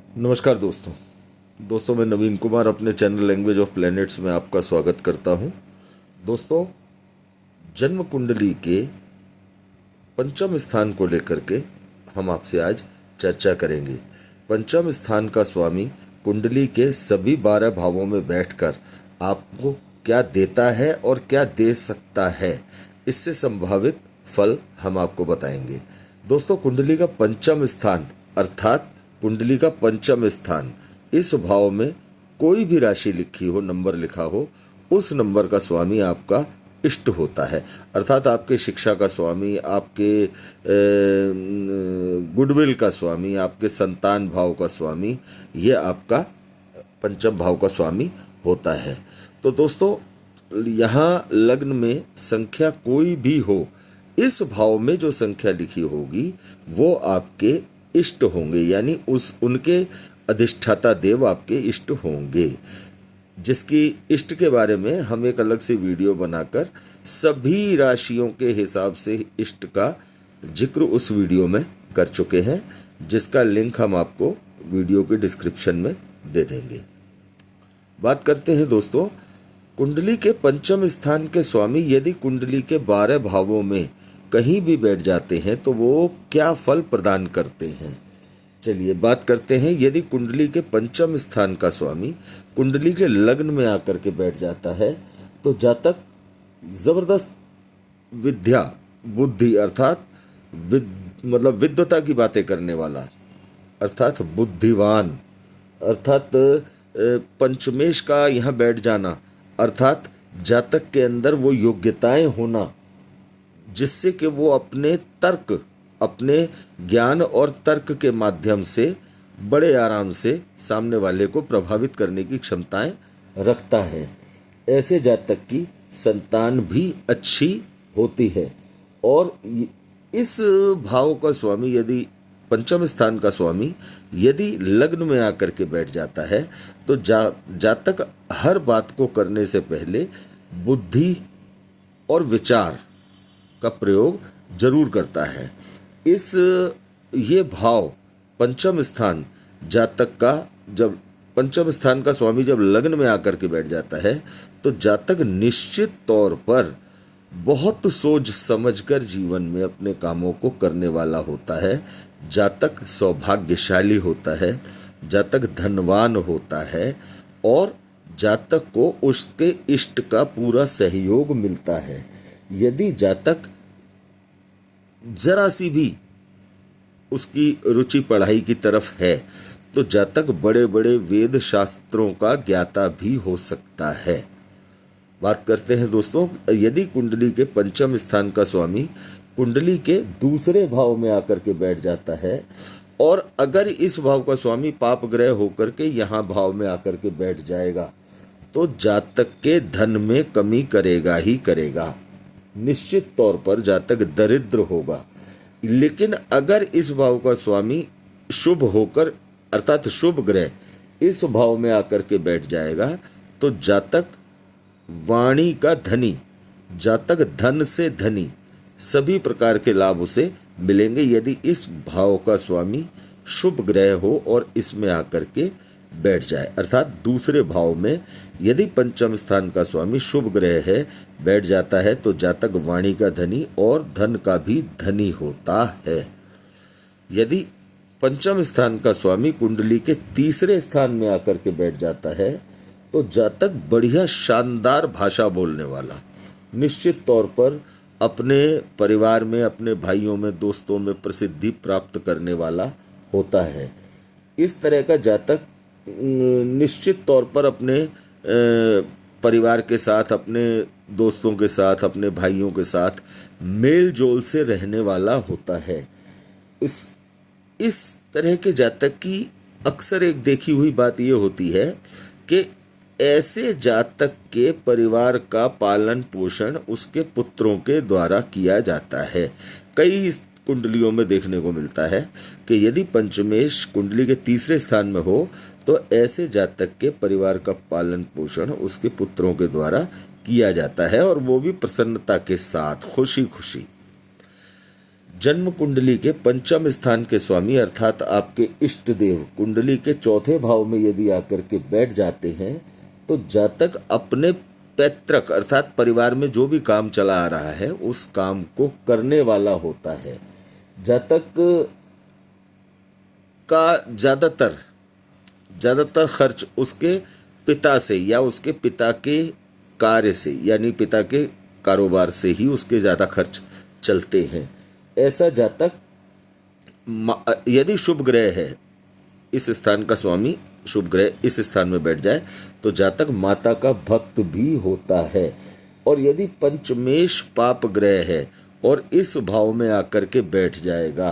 नमस्कार दोस्तों मैं नवीन कुमार अपने चैनल लैंग्वेज ऑफ प्लैनेट्स में आपका स्वागत करता हूं। दोस्तों, जन्म कुंडली के पंचम स्थान को लेकर के हम आपसे आज चर्चा करेंगे। पंचम स्थान का स्वामी कुंडली के सभी 12 भावों में बैठकर आपको क्या देता है और क्या दे सकता है, इससे संभावित फल हम आपको बताएंगे। दोस्तों, कुंडली का पंचम स्थान अर्थात कुंडली का पंचम स्थान, इस भाव में कोई भी राशि लिखी हो, नंबर लिखा हो, उस नंबर का स्वामी आपका इष्ट होता है। अर्थात आपके शिक्षा का स्वामी, आपके गुडविल का स्वामी, आपके संतान भाव का स्वामी, ये आपका पंचम भाव का स्वामी होता है। तो दोस्तों, यहाँ लग्न में संख्या कोई भी हो, इस भाव में जो संख्या लिखी होगी वो आपके इष्ट होंगे, यानी उनके अधिष्ठाता देव आपके इष्ट होंगे, जिसकी इष्ट के बारे में हम एक अलग से वीडियो बनाकर सभी राशियों के हिसाब से इष्ट का जिक्र उस वीडियो में कर चुके हैं, जिसका लिंक हम आपको वीडियो के डिस्क्रिप्शन में दे देंगे। बात करते हैं दोस्तों, कुंडली के पंचम स्थान के स्वामी यदि कुंडली के 12 भावों में कहीं भी बैठ जाते हैं तो वो क्या फल प्रदान करते हैं। चलिए बात करते हैं। यदि कुंडली के पंचम स्थान का स्वामी कुंडली के लग्न में आकर के बैठ जाता है तो जातक जबरदस्त विद्या बुद्धि अर्थात विद्वता की बातें करने वाला, अर्थात बुद्धिवान, अर्थात पंचमेश का यहाँ बैठ जाना, अर्थात जातक के अंदर वो योग्यताएं होना जिससे कि वो अपने ज्ञान और तर्क के माध्यम से बड़े आराम से सामने वाले को प्रभावित करने की क्षमताएं रखता है। ऐसे जातक की संतान भी अच्छी होती है। और इस भाव का स्वामी यदि पंचम स्थान का स्वामी यदि लग्न में आकर के बैठ जाता है तो जातक हर बात को करने से पहले बुद्धि और विचार का प्रयोग जरूर करता है। ये भाव पंचम स्थान जातक का जब पंचम स्थान का स्वामी जब लग्न में आकर के बैठ जाता है तो जातक निश्चित तौर पर बहुत सोच समझकर जीवन में अपने कामों को करने वाला होता है। जातक सौभाग्यशाली होता है, जातक धनवान होता है और जातक को उसके इष्ट का पूरा सहयोग मिलता है। यदि जातक जरा सी भी उसकी रुचि पढ़ाई की तरफ है तो जातक बड़े बड़े वेद शास्त्रों का ज्ञाता भी हो सकता है। बात करते हैं दोस्तों, यदि कुंडली के पंचम स्थान का स्वामी कुंडली के दूसरे भाव में आकर के बैठ जाता है और अगर इस भाव का स्वामी पाप ग्रह होकर के यहाँ भाव में आकर के बैठ जाएगा तो जातक के धन में कमी करेगा ही करेगा। निश्चित तौर पर जातक दरिद्र होगा। लेकिन अगर इस भाव का स्वामी शुभ होकर अर्थात शुभ ग्रह इस भाव में आकर के बैठ जाएगा तो जातक वाणी का धनी, जातक धन से धनी, सभी प्रकार के लाभ उसे मिलेंगे यदि इस भाव का स्वामी शुभ ग्रह हो और इसमें आकर के बैठ जाए। अर्थात दूसरे भाव में यदि पंचम स्थान का स्वामी शुभ ग्रह है बैठ जाता है तो जातक वाणी का धनी और धन का भी धनी होता है। यदि पंचम स्थान का स्वामी कुंडली के तीसरे स्थान में आकर के बैठ जाता है तो जातक बढ़िया शानदार भाषा बोलने वाला, निश्चित तौर पर अपने परिवार में, अपने भाइयों में, दोस्तों में प्रसिद्धि प्राप्त करने वाला होता है। इस तरह का जातक निश्चित तौर पर अपने परिवार के साथ, अपने दोस्तों के साथ, अपने भाइयों के साथ मेल जोल से रहने वाला होता है। इस तरह के जातक की अक्सर एक देखी हुई बात ये होती है कि ऐसे जातक के परिवार का पालन पोषण उसके पुत्रों के द्वारा किया जाता है। कई कुंडलियों में देखने को मिलता है कि यदि पंचमेश कुंडली के तीसरे स्थान में हो तो ऐसे जातक के परिवार का पालन पोषण उसके पुत्रों के द्वारा किया जाता है और वो भी प्रसन्नता के साथ, खुशी खुशी। जन्म कुंडली के पंचम स्थान के स्वामी अर्थात आपके इष्ट देव कुंडली के चौथे भाव में यदि आकर के बैठ जाते हैं तो जातक अपने पैतृक अर्थात परिवार में जो भी काम चला आ रहा है उस काम को करने वाला होता है। जातक का ज़्यादातर खर्च उसके पिता से या उसके पिता के कार्य से यानी पिता के कारोबार से ही उसके ज़्यादा खर्च चलते हैं। ऐसा जातक यदि शुभ ग्रह है, इस स्थान का स्वामी शुभ ग्रह इस स्थान में बैठ जाए तो जातक माता का भक्त भी होता है। और यदि पंचमेश पाप ग्रह है और इस भाव में आकर के बैठ जाएगा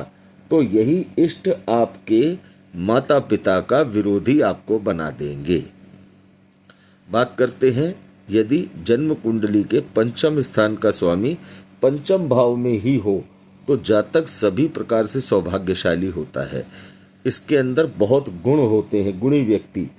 तो यही इष्ट आपके माता पिता का विरोधी आपको बना देंगे। बात करते हैं यदि जन्म कुंडली के पंचम स्थान का स्वामी पंचम भाव में ही हो तो जातक सभी प्रकार से सौभाग्यशाली होता है। इसके अंदर बहुत गुण होते हैं, गुणी व्यक्ति।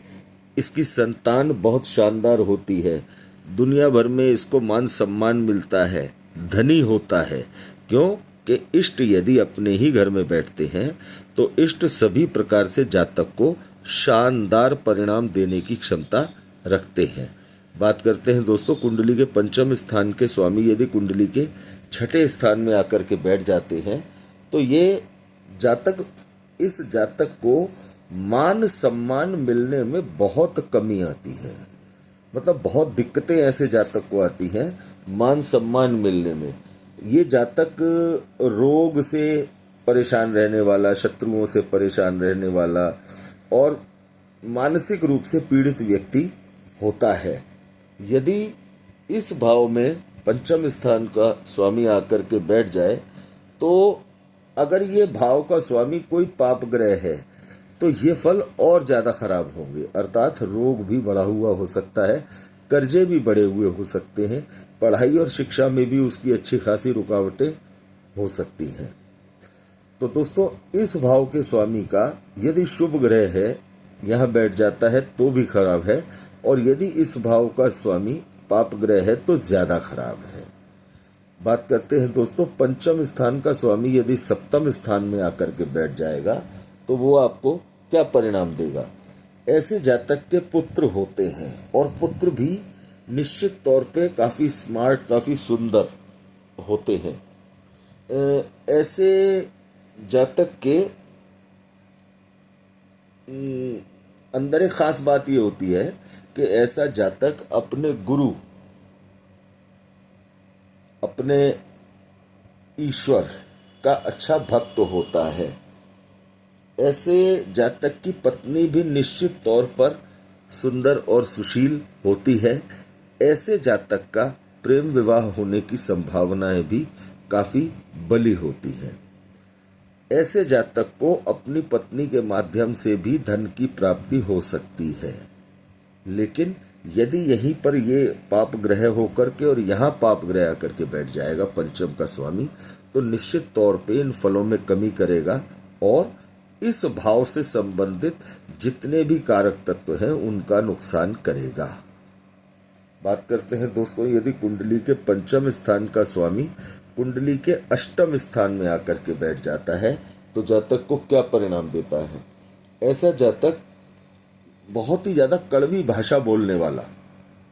इसकी संतान बहुत शानदार होती है, दुनिया भर में इसको मान सम्मान मिलता है, धनी होता है। क्यों कि इष्ट यदि अपने ही घर में बैठते हैं तो इष्ट सभी प्रकार से जातक को शानदार परिणाम देने की क्षमता रखते हैं। बात करते हैं दोस्तों कुंडली के पंचम स्थान के स्वामी यदि कुंडली के छठे स्थान में आकर के बैठ जाते हैं तो ये जातक इस जातक को मान सम्मान मिलने में बहुत कमी आती है। मतलब बहुत दिक्कतें ऐसे जातक को आती हैं मान सम्मान मिलने में। ये जातक रोग से परेशान रहने वाला, शत्रुओं से परेशान रहने वाला और मानसिक रूप से पीड़ित व्यक्ति होता है। यदि इस भाव में पंचम स्थान का स्वामी आकर के बैठ जाए तो अगर ये भाव का स्वामी कोई पाप ग्रह है तो ये फल और ज़्यादा खराब होंगे। अर्थात रोग भी बढ़ा हुआ हो सकता है, कर्जे भी बढ़े हुए हो सकते हैं, पढ़ाई और शिक्षा में भी उसकी अच्छी खासी रुकावटें हो सकती हैं। तो दोस्तों इस भाव के स्वामी का यदि शुभ ग्रह है यहाँ बैठ जाता है तो भी खराब है, और यदि इस भाव का स्वामी पाप ग्रह है तो ज़्यादा खराब है। बात करते हैं दोस्तों पंचम स्थान का स्वामी यदि सप्तम स्थान में आकर के बैठ जाएगा तो वो आपको क्या परिणाम देगा। ऐसे जातक के पुत्र होते हैं और पुत्र भी निश्चित तौर पे काफ़ी स्मार्ट, काफ़ी सुंदर होते हैं। ऐसे जातक के अंदर एक खास बात ये होती है कि ऐसा जातक अपने गुरु, अपने ईश्वर का अच्छा भक्त होता है। ऐसे जातक की पत्नी भी निश्चित तौर पर सुंदर और सुशील होती है। ऐसे जातक का प्रेम विवाह होने की संभावनाएं भी काफ़ी बली होती हैं। ऐसे जातक को अपनी पत्नी के माध्यम से भी धन की प्राप्ति हो सकती है। लेकिन यदि यहीं पर ये पाप ग्रह होकर के और यहाँ पाप ग्रह आकर के बैठ जाएगा पंचम का स्वामी तो निश्चित तौर पे इन फलों में कमी करेगा और इस भाव से संबंधित जितने भी कारक तत्व हैं उनका नुकसान करेगा। बात करते हैं दोस्तों यदि कुंडली के पंचम स्थान का स्वामी कुंडली के अष्टम स्थान में आकर के बैठ जाता है तो जातक को क्या परिणाम देता है। ऐसा जातक बहुत ही ज़्यादा कड़वी भाषा बोलने वाला,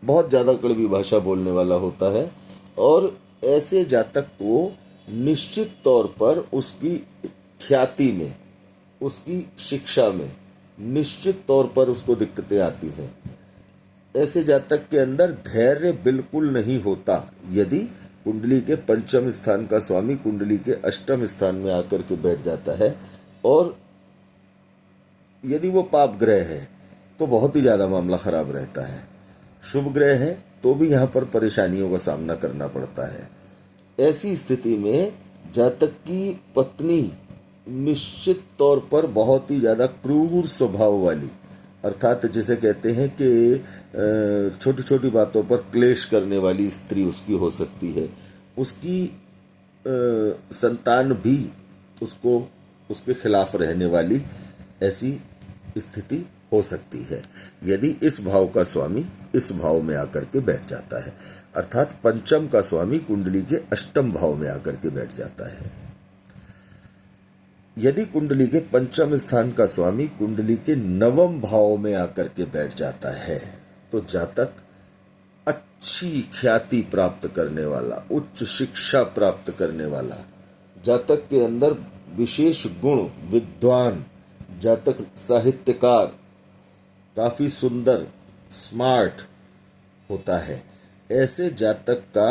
बहुत ज़्यादा कड़वी भाषा बोलने वाला होता है और ऐसे जातक को निश्चित तौर पर उसकी ख्याति में, उसकी शिक्षा में निश्चित तौर पर उसको दिक्कतें आती हैं। ऐसे जातक के अंदर धैर्य बिल्कुल नहीं होता। यदि कुंडली के पंचम स्थान का स्वामी कुंडली के अष्टम स्थान में आकर के बैठ जाता है और यदि वो पाप ग्रह है तो बहुत ही ज़्यादा मामला ख़राब रहता है। शुभ ग्रह है तो भी यहाँ पर परेशानियों का सामना करना पड़ता है। ऐसी स्थिति में जातक की पत्नी निश्चित तौर पर बहुत ही ज़्यादा क्रूर स्वभाव वाली, अर्थात जिसे कहते हैं कि छोटी छोटी बातों पर क्लेश करने वाली स्त्री उसकी हो सकती है। उसकी संतान भी उसको उसके खिलाफ रहने वाली ऐसी स्थिति हो सकती है यदि इस भाव का स्वामी इस भाव में आकर के बैठ जाता है, अर्थात पंचम का स्वामी कुंडली के अष्टम भाव में आकर के बैठ जाता है। यदि कुंडली के पंचम स्थान का स्वामी कुंडली के नवम भाव में आकर के बैठ जाता है तो जातक अच्छी ख्याति प्राप्त करने वाला, उच्च शिक्षा प्राप्त करने वाला, जातक के अंदर विशेष गुण, विद्वान, जातक साहित्यकार, काफी सुंदर, स्मार्ट होता है। ऐसे जातक का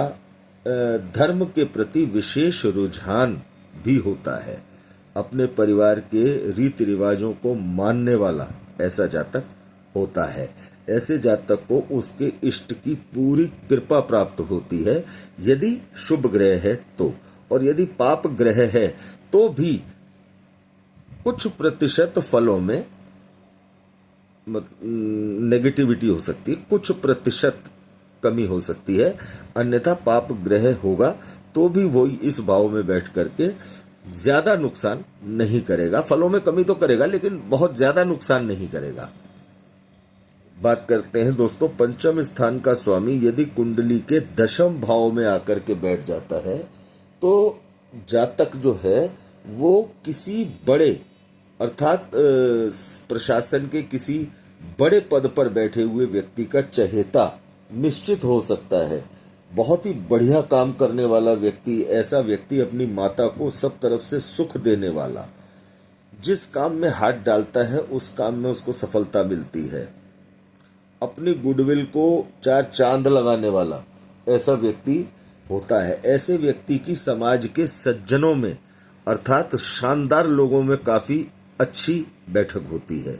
धर्म के प्रति विशेष रुझान भी होता है। अपने परिवार के रीति रिवाजों को मानने वाला ऐसा जातक होता है। ऐसे जातक को उसके इष्ट की पूरी कृपा प्राप्त होती है यदि शुभ ग्रह है तो, और यदि पाप ग्रह है तो भी कुछ प्रतिशत फलों में नेगेटिविटी हो सकती है, कुछ प्रतिशत कमी हो सकती है। अन्यथा पाप ग्रह होगा तो भी वो इस भाव में बैठ करके ज्यादा नुकसान नहीं करेगा। फलों में कमी तो करेगा लेकिन बहुत ज्यादा नुकसान नहीं करेगा। बात करते हैं दोस्तों पंचम स्थान का स्वामी यदि कुंडली के दशम भाव में आकर के बैठ जाता है तो जातक जो है वो किसी बड़े अर्थात प्रशासन के किसी बड़े पद पर बैठे हुए व्यक्ति का चहेता निश्चित हो सकता है। बहुत ही बढ़िया काम करने वाला व्यक्ति, ऐसा व्यक्ति अपनी माता को सब तरफ से सुख देने वाला, जिस काम में हाथ डालता है उस काम में उसको सफलता मिलती है, अपनी गुडविल को चार चांद लगाने वाला ऐसा व्यक्ति होता है। ऐसे व्यक्ति की समाज के सज्जनों में अर्थात शानदार लोगों में काफी अच्छी बैठक होती है।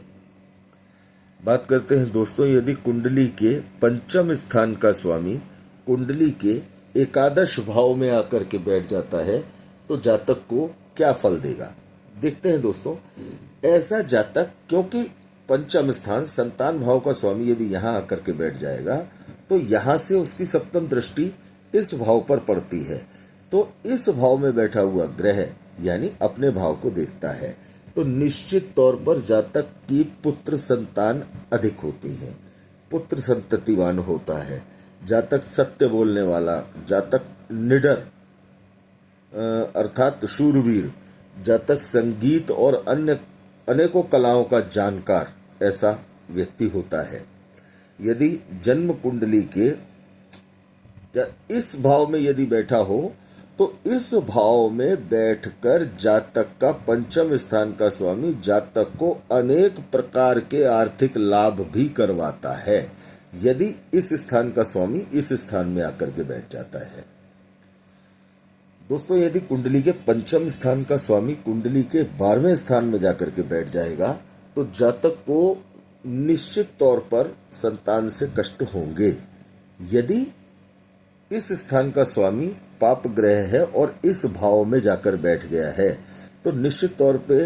बात करते हैं दोस्तों यदि कुंडली के पंचम स्थान का स्वामी कुंडली के एकादश भाव में आकर के बैठ जाता है तो जातक को क्या फल देगा, देखते हैं दोस्तों। ऐसा जातक, क्योंकि पंचम स्थान संतान भाव का स्वामी यदि यहाँ आकर के बैठ जाएगा तो यहाँ से उसकी सप्तम दृष्टि इस भाव पर पड़ती है, तो इस भाव में बैठा हुआ ग्रह यानी अपने भाव को देखता है, तो निश्चित तौर पर जातक की पुत्र संतान अधिक होती है, पुत्र संततिवान होता है। जातक सत्य बोलने वाला, जातक निडर अर्थात शूरवीर, जातक संगीत और अन्य अनेकों कलाओं का जानकार ऐसा व्यक्ति होता है। यदि जन्म कुंडली के इस भाव में यदि बैठा हो तो इस भाव में बैठकर जातक का पंचम स्थान का स्वामी जातक को अनेक प्रकार के आर्थिक लाभ भी करवाता है यदि इस स्थान का स्वामी इस स्थान में आकर के बैठ जाता है। दोस्तों यदि कुंडली के पंचम स्थान का स्वामी कुंडली के 12वें स्थान में जाकर के बैठ जाएगा तो जातक को निश्चित तौर पर संतान से कष्ट होंगे। यदि इस स्थान का स्वामी पाप ग्रह है और इस भाव में जाकर बैठ गया है तो निश्चित तौर पे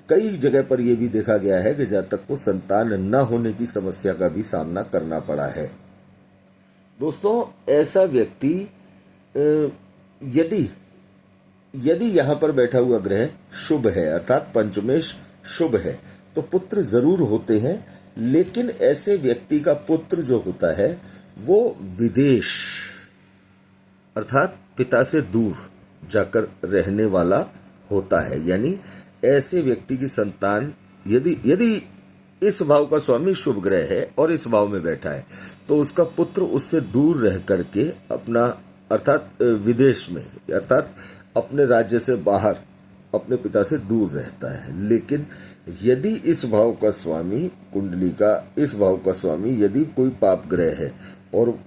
कई जगह पर यह भी देखा गया है कि जातक को संतान न होने की समस्या का भी सामना करना पड़ा है। दोस्तों ऐसा व्यक्ति यदि यहाँ पर बैठा हुआ ग्रह शुभ है अर्थात पंचमेश शुभ है तो पुत्र जरूर होते हैं, लेकिन ऐसे व्यक्ति का पुत्र जो होता है वो विदेश अर्थात पिता से दूर जाकर रहने वाला होता है। यानी ऐसे व्यक्ति की संतान यदि इस भाव का स्वामी शुभ ग्रह है और इस भाव में बैठा है तो उसका पुत्र उससे दूर रह करके अपना अर्थात विदेश में अर्थात अपने राज्य से बाहर अपने पिता से दूर रहता है। लेकिन यदि इस भाव का स्वामी कुंडली का इस भाव का स्वामी यदि कोई पाप ग्रह है और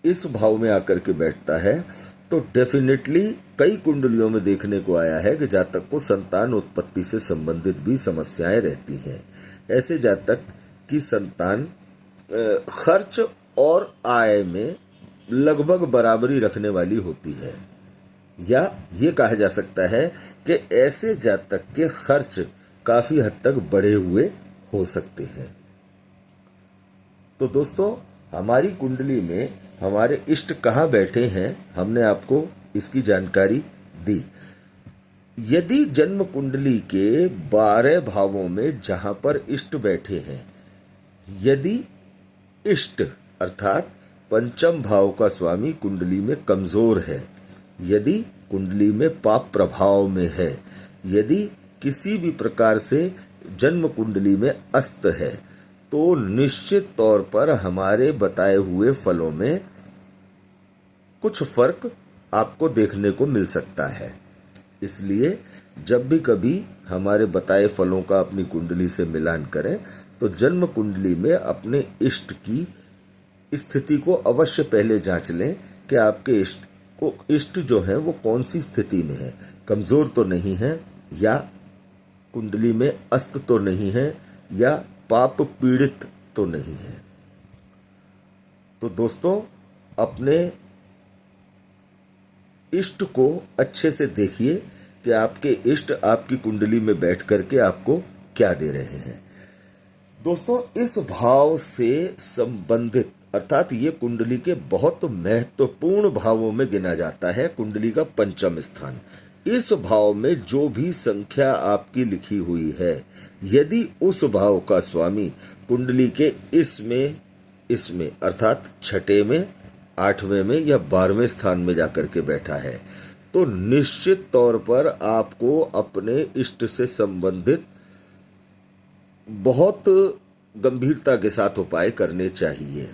इस भाव में आकर के बैठता है तो डेफिनेटली कई कुंडलियों में देखने को आया है कि जातक को संतान उत्पत्ति से संबंधित भी समस्याएं रहती हैं। ऐसे जातक की संतान खर्च और आय में लगभग बराबरी रखने वाली होती है, या ये कहा जा सकता है कि ऐसे जातक के खर्च काफी हद तक बढ़े हुए हो सकते हैं। तो दोस्तों हमारी कुंडली में हमारे इष्ट कहाँ बैठे हैं हमने आपको इसकी जानकारी दी। यदि जन्म कुंडली के 12 भावों में जहां पर इष्ट बैठे हैं, यदि इष्ट अर्थात पंचम भाव का स्वामी कुंडली में कमजोर है, यदि कुंडली में पाप प्रभाव में है, यदि किसी भी प्रकार से जन्म कुंडली में अस्त है तो निश्चित तौर पर हमारे बताए हुए फलों में कुछ फर्क आपको देखने को मिल सकता है। इसलिए जब भी कभी हमारे बताए फलों का अपनी कुंडली से मिलान करें तो जन्म कुंडली में अपने इष्ट की स्थिति को अवश्य पहले जांच लें कि आपके इष्ट जो है वो कौन सी स्थिति में है, कमजोर तो नहीं है, या कुंडली में अस्त तो नहीं है, या पाप पीड़ित तो नहीं है। तो दोस्तों, अपने इष्ट को अच्छे से देखिए कि आपके इष्ट आपकी कुंडली में बैठ करके आपको क्या दे रहे हैं। दोस्तों, इस भाव से संबंधित अर्थात ये कुंडली के बहुत महत्वपूर्ण भावों में गिना जाता है कुंडली का पंचम स्थान। इस भाव में जो भी संख्या आपकी लिखी हुई है, यदि उस भाव का स्वामी कुंडली के इसमें अर्थात छठे में, आठवें में या 12वें स्थान में जाकर के बैठा है तो निश्चित तौर पर आपको अपने इष्ट से संबंधित बहुत गंभीरता के साथ उपाय करने चाहिए,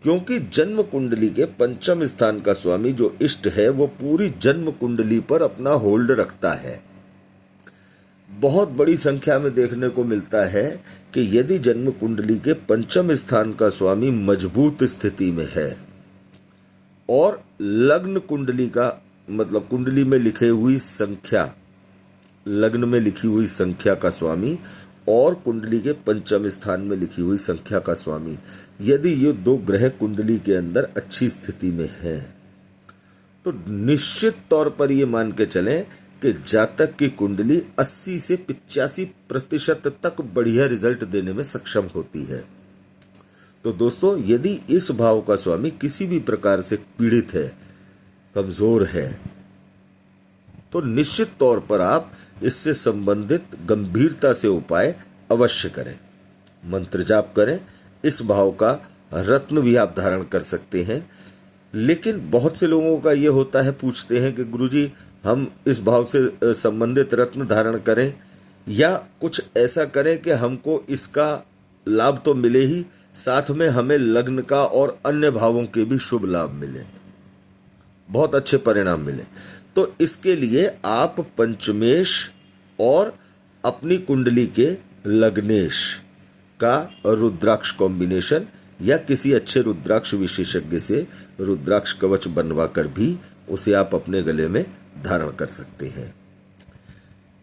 क्योंकि जन्म कुंडली के पंचम स्थान का स्वामी जो इष्ट है वो पूरी जन्म कुंडली पर अपना होल्ड रखता है। बहुत बड़ी संख्या में देखने को मिलता है कि यदि जन्म कुंडली के पंचम स्थान का स्वामी मजबूत स्थिति में है और लग्न कुंडली का मतलब कुंडली में लिखे हुई संख्या, लग्न में लिखी हुई संख्या का स्वामी और कुंडली के पंचम स्थान में लिखी हुई संख्या का स्वामी, यदि ये दो ग्रह कुंडली के अंदर अच्छी स्थिति में हैं तो निश्चित तौर पर ये मान के चलें कि जातक की कुंडली 80 से 85% तक बढ़िया रिजल्ट देने में सक्षम होती है। तो दोस्तों, यदि इस भाव का स्वामी किसी भी प्रकार से पीड़ित है, कमजोर है, तो निश्चित तौर पर आप इससे संबंधित गंभीरता से उपाय अवश्य करें। मंत्र जाप करें। इस भाव का रत्न भी आप धारण कर सकते हैं। लेकिन बहुत से लोगों का ये होता है, पूछते हैं कि गुरुजी हम इस भाव से संबंधित रत्न धारण करें या कुछ ऐसा करें कि हमको इसका लाभ तो मिले ही, साथ में हमें लग्न का और अन्य भावों के भी शुभ लाभ मिले, बहुत अच्छे परिणाम मिले। तो इसके लिए आप पंचमेश और अपनी कुंडली के लग्नेश का रुद्राक्ष कॉम्बिनेशन या किसी अच्छे रुद्राक्ष विशेषज्ञ से रुद्राक्ष कवच बनवा कर भी उसे आप अपने गले में धारण कर सकते हैं।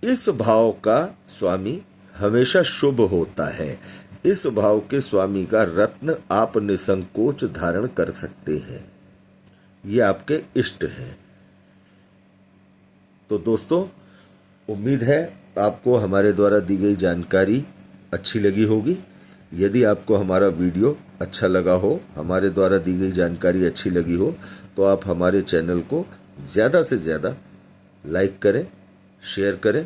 इस भाव का स्वामी हमेशा शुभ होता है। इस भाव के स्वामी का रत्न आप निसंकोच धारण कर सकते हैं। ये आपके इष्ट हैं। तो दोस्तों, उम्मीद है आपको हमारे द्वारा दी गई जानकारी अच्छी लगी होगी। यदि आपको हमारा वीडियो अच्छा लगा हो, हमारे द्वारा दी गई जानकारी अच्छी लगी हो, तो आप हमारे चैनल को ज़्यादा से ज़्यादा लाइक करें, शेयर करें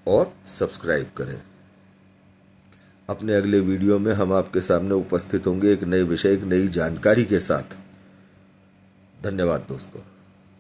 और सब्सक्राइब करें। अपने अगले वीडियो में हम आपके सामने उपस्थित होंगे एक नए विषय, एक नई जानकारी के साथ। धन्यवाद दोस्तों।